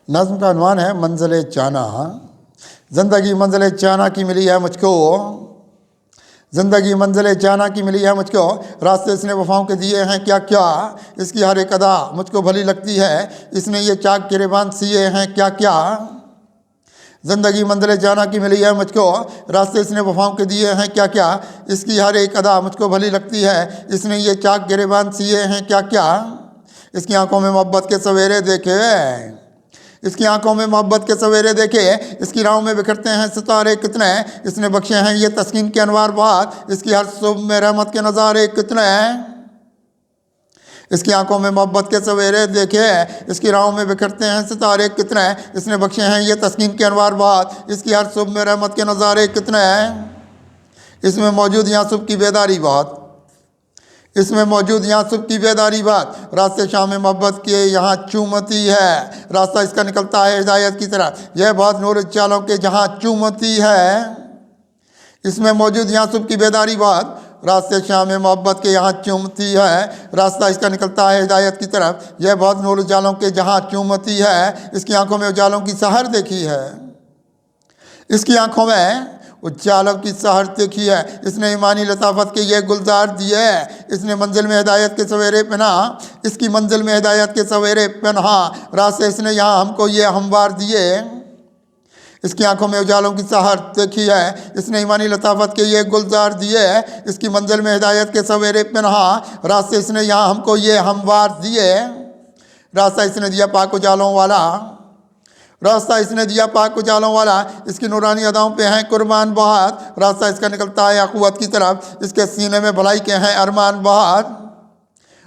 नज़्म का unवान है मंज़िल चाना। ज़िंदगी मंज़िल चाना की मिली है मुझको, ज़िंदगी मंज़िल चाना की मिली है मुझको। रास्ते इसने वफ़ाओं के दिए हैं क्या क्या, इसकी हर एक अदा मुझको भली लगती है। इसने ये चाक के रिबान सिए हैं क्या क्या। ज़िंदगी मंज़िल जाना की मिली है मुझको, रास्ते इसने वफ़ाओं के दिए हैं क्या क्या। इसकी हर एक अदा मुझको भली लगती है। इसने ये चाक गिरेबान सिए हैं क्या क्या। इसकी आंखों में मोहब्बत के सवेरे देखे, इसकी आंखों में मोहब्बत के सवेरे देखे। इसकी राहों में बिखरते हैं सितारे कितने, इसने बख्शे हैं ये तस्कीन के अनवार बात। इसकी हर सुबह में रहमत के नज़ारे कितने। इसकी आंखों में मोहब्बत के सवेरे देखे, इसकी राहों में बिखरते हैं सितारे कितने। इसने बख्शे हैं ये तस्कीन के अनवार बात। इसकी हर सुबह में रहमत के नज़ारे कितने। इसमें मौजूद यहाँ सुबह की बेदारी बात, इसमें मौजूद यहाँ सुबह की बेदारी बात। रास्ते शाम में मोहब्बत के यहाँ चूमती है, रास्ता इसका निकलता है हिदायत की तरफ। यह बात नूर चालों के जहाँ चूमती है। इसमें मौजूद यहाँ सुबह की बेदारी बात, रास्ते शाम में मोहब्बत के यहाँ चूमती है। रास्ता इसका निकलता है हिदायत की तरफ। यह बहुत नूर उजालों के जहाँ चूमती है। इसकी आंखों में उजालों की सहर देखी है, इसकी आंखों में उजालों की सहर देखी है। इसने ईमानी लताफत के ये गुलजार दिए। इसने मंजिल में हिदायत के सवेरे पहना, इसकी मंजिल में हिदायत के सवेरे पहना। रास्ते इसने यहाँ हमको ये हमवार दिए। इसकी आंखों में उजालों की सहर देखी है। इसने ईमानी लताफत के ये गुलजार दिए। इसकी मंजिल में हिदायत के सवेरे पहना। रास्ते इसने यहाँ हमको ये हमवार दिए। रास्ता इसने दिया पाक उजालों वाला, रास्ता इसने दिया पाक उजालों वाला। इसकी नूरानी अदाओं पे हैं कुर्बान बहुत। रास्ता इसका निकलता है अक़ुवत की तरफ। इसके सीने में भलाई के हैं अरमान बहुत।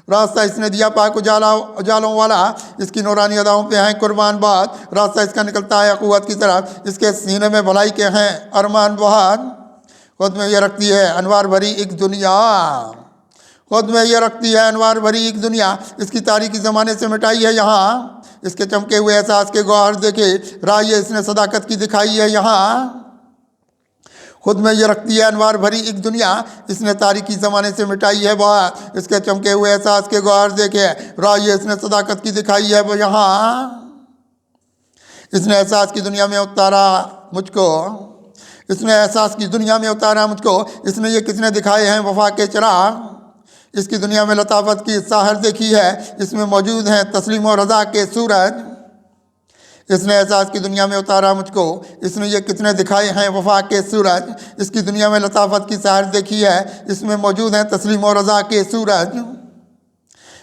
रास्ता इसने दिया पाक उजालों वाला। इसकी नूरानी अदाओं पे हैं कुर्बान बहुत। रास्ता इसका निकलता है अक़ुवत की तरफ। इसके सीने में भलाई के हैं अरमान बहुत। खुद में ये रखती है अनवार भरी एक दुनिया, खुद में ये रखती है अनवार भरी एक दुनिया। इसकी तारीकी ज़माने से मिटाई है यहाँ, इसके चमके हुए एहसास के गौहर देखे। राह ये इसने सदाकत की दिखाई है यहाँ। खुद में ये रखती है अनवार भरी एक दुनिया, इसने तारीकी ज़माने से मिटाई है बात। इसके चमके हुए एहसास के गौहर देखे। राह ये इसने सदाकत की दिखाई है वो यहाँ। इसने एहसास की दुनिया में उतारा मुझको, इसने एहसास की दुनिया में उतारा मुझको। इसने ये किसने दिखाए हैं वफा के चिराग। इसकी दुनिया में लताफत की सहर देखी है। इसमें मौजूद हैं तस्लीम और रज़ा के सूरज। इसने एहसास की दुनिया में उतारा मुझको। इसने ये कितने दिखाए हैं वफा के सूरज। इसकी दुनिया में लताफत की सहर देखी है। इसमें मौजूद हैं तस्लीम और रज़ा के सूरज।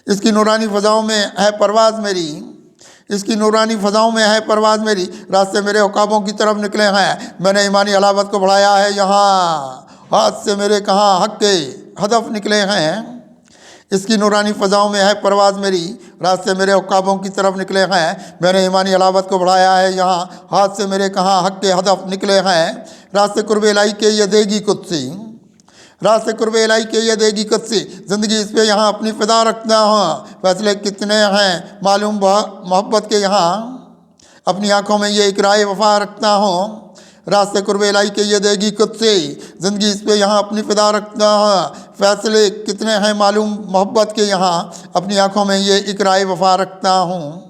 इसकी नूरानी फ़ज़ाओं में है परवाज़ मेरी, इसकी नूरानी फ़ज़ाओं में है परवाज़ मेरी। रास्ते मेरे उकाबों की तरफ निकले हैं, मैंने ईमानी अलावत को बढ़ाया है यहाँ। हाथ से मेरे कहाँ हक़ के हदफ निकले हैं। इसकी नूरानी फ़ज़ाओं में है परवाज़ मेरी, रास्ते मेरे उकाबों की तरफ निकले हैं, मैंने ईमानी अलावत को बढ़ाया है यहाँ। हाथ से मेरे कहाँ हक़ के हदफ निकले हैं। रास्ते कुर्ब इलाही के ये देगी कुत्सी, रास्ते कुर्ब इलाही के ये देगी कुत्सी। ज़िंदगी इस पे यहाँ अपनी फ़िदा रखना हूँ, फैसले कितने हैं मालूम मोहब्बत के यहाँ। अपनी आँखों में ये इकराए वफ़ा रखता हूँ। रास्ते कुर्ब इलाही के ये देगी कुत्सी, ज़िंदगी इस पे यहाँ अपनी फ़िदा रखना है। फैसले कितने हैं मालूम मोहब्बत के यहाँ, अपनी आँखों में ये इकराए वफ़ा रखता हूँ।